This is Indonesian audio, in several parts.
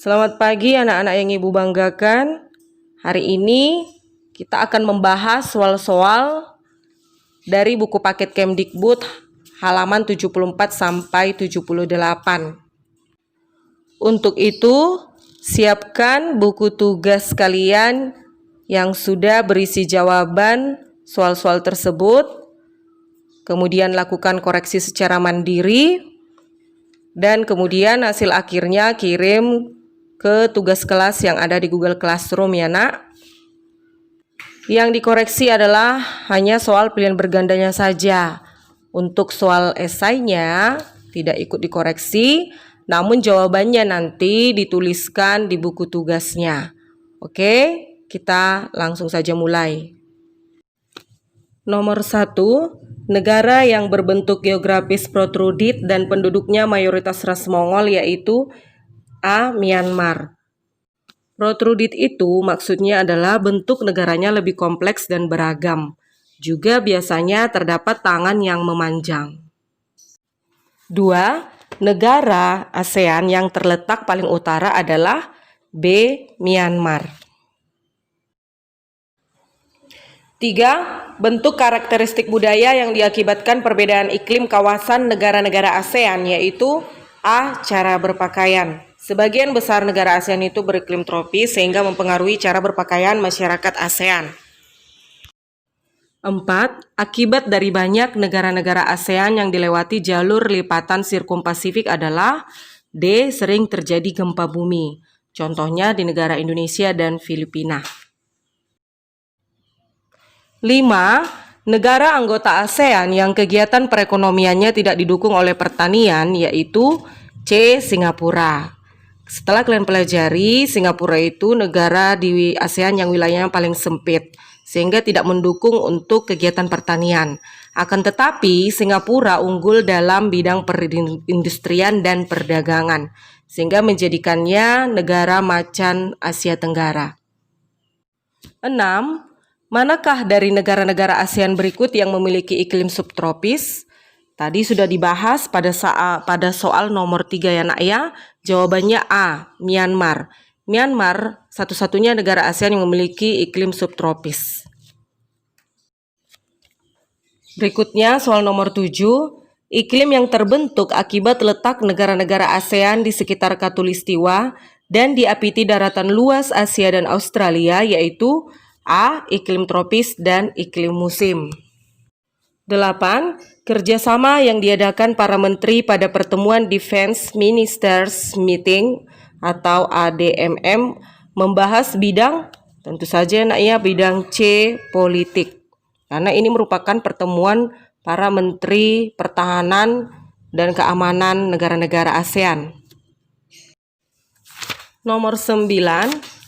Selamat pagi anak-anak yang Ibu banggakan. Hari ini kita akan membahas soal-soal dari buku paket Kemdikbud halaman 74 sampai 78. Untuk itu, siapkan buku tugas kalian yang sudah berisi jawaban soal-soal tersebut. Kemudian lakukan koreksi secara mandiri. Dan kemudian hasil akhirnya kirim ke tugas kelas yang ada di Google Classroom ya nak. Yang dikoreksi adalah hanya soal pilihan bergandanya saja. Untuk soal esainya tidak ikut dikoreksi, namun jawabannya nanti dituliskan di buku tugasnya. Oke, kita langsung saja mulai. Nomor 1, negara yang berbentuk geografis protrudit dan penduduknya mayoritas ras Mongol yaitu A. Myanmar. Protrudit itu maksudnya adalah bentuk negaranya lebih kompleks dan beragam. Juga biasanya terdapat tangan yang memanjang. 2. Negara ASEAN yang terletak paling utara adalah B. Myanmar. 3. Bentuk karakteristik budaya yang diakibatkan perbedaan iklim kawasan negara-negara ASEAN yaitu A. Cara berpakaian. Sebagian besar negara ASEAN itu beriklim tropis sehingga mempengaruhi cara berpakaian masyarakat ASEAN. 4. Akibat dari banyak negara-negara ASEAN yang dilewati jalur lipatan sirkumpasifik adalah D. Sering terjadi gempa bumi. Contohnya di negara Indonesia dan Filipina. 5. Negara anggota ASEAN yang kegiatan perekonomiannya tidak didukung oleh pertanian yaitu C. Singapura. Setelah kalian pelajari, Singapura itu negara di ASEAN yang wilayahnya paling sempit, sehingga tidak mendukung untuk kegiatan pertanian. Akan tetapi, Singapura unggul dalam bidang perindustrian dan perdagangan, sehingga menjadikannya negara macan Asia Tenggara. 6. Manakah dari negara-negara ASEAN berikut yang memiliki iklim subtropis? Tadi sudah dibahas pada soal nomor 3 ya nak ya. Jawabannya A. Myanmar. Myanmar satu-satunya negara ASEAN yang memiliki iklim subtropis. Berikutnya soal nomor 7. Iklim yang terbentuk akibat letak negara-negara ASEAN di sekitar Khatulistiwa dan diapiti daratan luas Asia dan Australia yaitu A. Iklim tropis dan iklim musim. 8. Kerjasama yang diadakan para menteri pada pertemuan Defense Ministers Meeting atau ADMM membahas bidang, tentu saja nak ya, bidang C, politik. Karena ini merupakan pertemuan para menteri pertahanan dan keamanan negara-negara ASEAN. Nomor 9.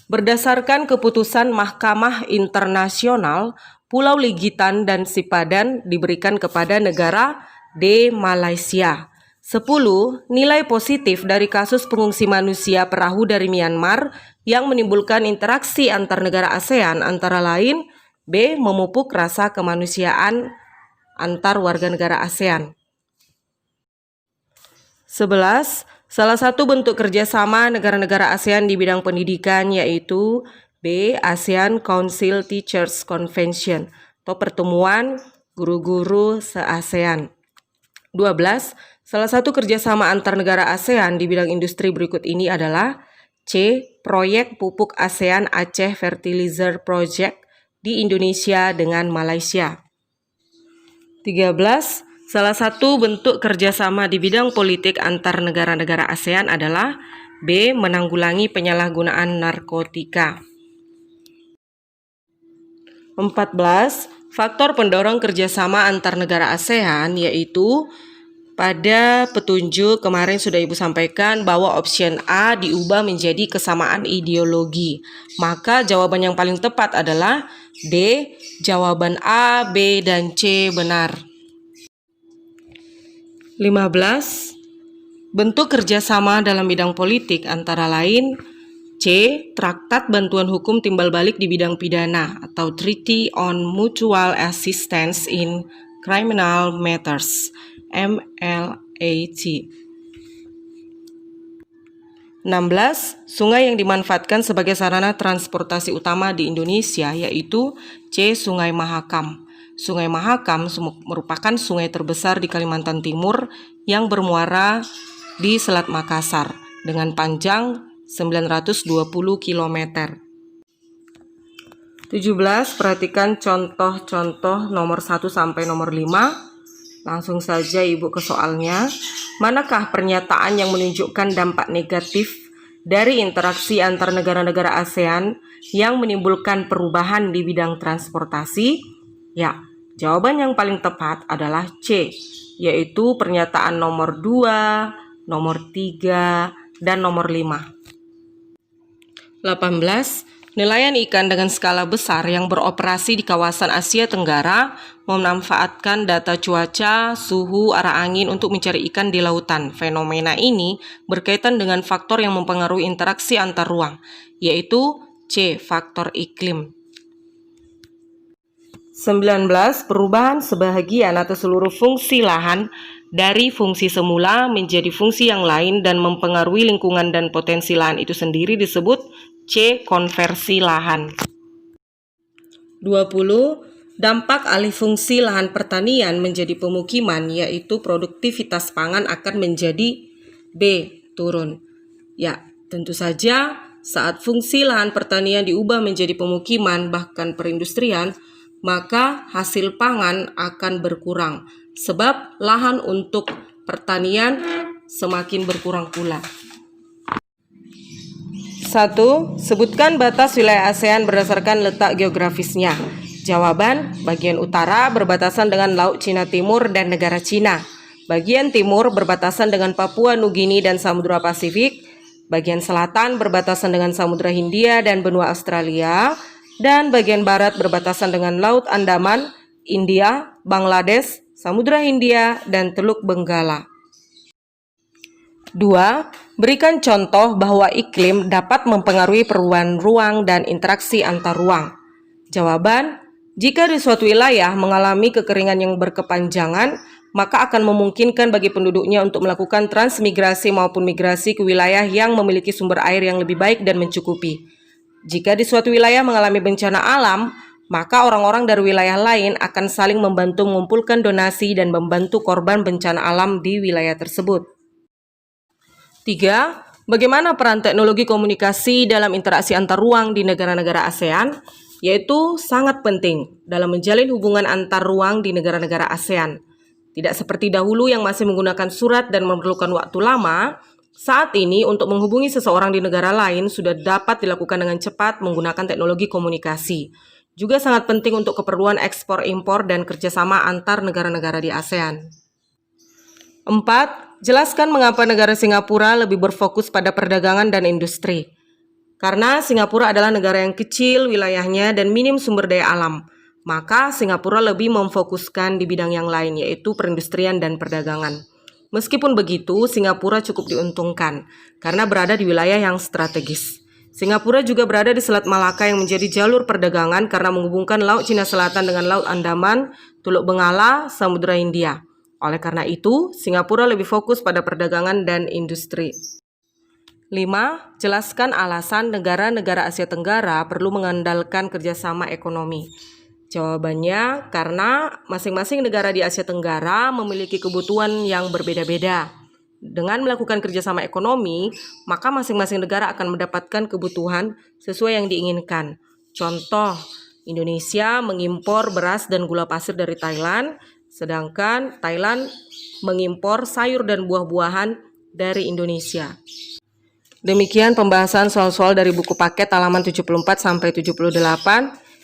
Berdasarkan keputusan Mahkamah Internasional, Pulau Ligitan dan Sipadan diberikan kepada negara D. Malaysia. 10. Nilai positif dari kasus pengungsi manusia perahu dari Myanmar yang menimbulkan interaksi antar negara ASEAN antara lain B. Memupuk rasa kemanusiaan antar warga negara ASEAN. 11. Salah satu bentuk kerjasama negara-negara ASEAN di bidang pendidikan yaitu B. ASEAN Council Teachers Convention atau pertemuan guru-guru se-ASEAN. 12. Salah satu kerjasama antar negara ASEAN di bidang industri berikut ini adalah C. Proyek pupuk ASEAN Aceh Fertilizer Project di Indonesia dengan Malaysia. 13. Salah satu bentuk kerjasama di bidang politik antar negara-negara ASEAN adalah B. Menanggulangi penyalahgunaan narkotika. 14. Faktor pendorong kerjasama antar negara ASEAN yaitu pada petunjuk kemarin sudah Ibu sampaikan bahwa option A diubah menjadi kesamaan ideologi. Maka jawaban yang paling tepat adalah D. Jawaban A, B, dan C benar. 15. Bentuk kerjasama dalam bidang politik antara lain C. Traktat Bantuan Hukum Timbal Balik di bidang pidana atau Treaty on Mutual Assistance in Criminal Matters, MLAT. 16. Sungai yang dimanfaatkan sebagai sarana transportasi utama di Indonesia yaitu C. Sungai Mahakam. Sungai Mahakam merupakan sungai terbesar di Kalimantan Timur yang bermuara di Selat Makassar dengan panjang 920 km. 17. Perhatikan contoh-contoh nomor 1 sampai nomor 5. Langsung saja Ibu ke soalnya. Manakah pernyataan yang menunjukkan dampak negatif dari interaksi antar negara-negara ASEAN yang menimbulkan perubahan di bidang transportasi? Ya, jawaban yang paling tepat adalah C, yaitu pernyataan nomor 2, nomor 3, dan nomor 5. 18. Nelayan ikan dengan skala besar yang beroperasi di kawasan Asia Tenggara memanfaatkan data cuaca, suhu, arah angin untuk mencari ikan di lautan. Fenomena ini berkaitan dengan faktor yang mempengaruhi interaksi antar ruang, yaitu C. Faktor iklim. 19. Perubahan sebahagian atau seluruh fungsi lahan dari fungsi semula menjadi fungsi yang lain dan mempengaruhi lingkungan dan potensi lahan itu sendiri disebut C. Konversi lahan. 20. Dampak alih fungsi lahan pertanian menjadi pemukiman yaitu produktivitas pangan akan menjadi B. Turun. Ya, tentu saja saat fungsi lahan pertanian diubah menjadi pemukiman bahkan perindustrian, maka hasil pangan akan berkurang sebab lahan untuk pertanian semakin berkurang pula. 1. Sebutkan batas wilayah ASEAN berdasarkan letak geografisnya. Jawaban, bagian utara berbatasan dengan Laut Cina Timur dan negara Cina. Bagian timur berbatasan dengan Papua Nugini dan Samudra Pasifik. Bagian selatan berbatasan dengan Samudra Hindia dan benua Australia. Dan bagian barat berbatasan dengan Laut Andaman, India, Bangladesh, Samudra Hindia, dan Teluk Benggala. 2. Berikan contoh bahwa iklim dapat mempengaruhi perubahan ruang dan interaksi antar ruang. Jawaban, jika di suatu wilayah mengalami kekeringan yang berkepanjangan, maka akan memungkinkan bagi penduduknya untuk melakukan transmigrasi maupun migrasi ke wilayah yang memiliki sumber air yang lebih baik dan mencukupi. Jika di suatu wilayah mengalami bencana alam, maka orang-orang dari wilayah lain akan saling membantu mengumpulkan donasi dan membantu korban bencana alam di wilayah tersebut. 3. Bagaimana peran teknologi komunikasi dalam interaksi antar ruang di negara-negara ASEAN? Yaitu sangat penting dalam menjalin hubungan antar ruang di negara-negara ASEAN. Tidak seperti dahulu yang masih menggunakan surat dan memerlukan waktu lama, saat ini untuk menghubungi seseorang di negara lain sudah dapat dilakukan dengan cepat menggunakan teknologi komunikasi. Juga sangat penting untuk keperluan ekspor-impor dan kerjasama antar negara-negara di ASEAN. 4. Jelaskan mengapa negara Singapura lebih berfokus pada perdagangan dan industri. Karena Singapura adalah negara yang kecil wilayahnya dan minim sumber daya alam, maka Singapura lebih memfokuskan di bidang yang lain yaitu perindustrian dan perdagangan. Meskipun begitu, Singapura cukup diuntungkan karena berada di wilayah yang strategis. Singapura juga berada di Selat Malaka yang menjadi jalur perdagangan karena menghubungkan Laut Cina Selatan dengan Laut Andaman, Teluk Benggala, Samudra Hindia. Oleh karena itu, Singapura lebih fokus pada perdagangan dan industri. 5. Jelaskan alasan negara-negara Asia Tenggara perlu mengandalkan kerjasama ekonomi. Jawabannya, karena masing-masing negara di Asia Tenggara memiliki kebutuhan yang berbeda-beda. Dengan melakukan kerjasama ekonomi, maka masing-masing negara akan mendapatkan kebutuhan sesuai yang diinginkan. Contoh, Indonesia mengimpor beras dan gula pasir dari Thailand, sedangkan Thailand mengimpor sayur dan buah-buahan dari Indonesia. Demikian pembahasan soal-soal dari buku paket halaman 74 sampai 78.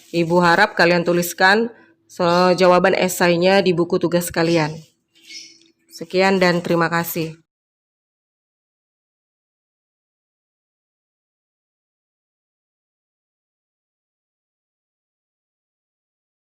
Ibu harap kalian tuliskan jawaban esainya di buku tugas kalian. Sekian dan terima kasih.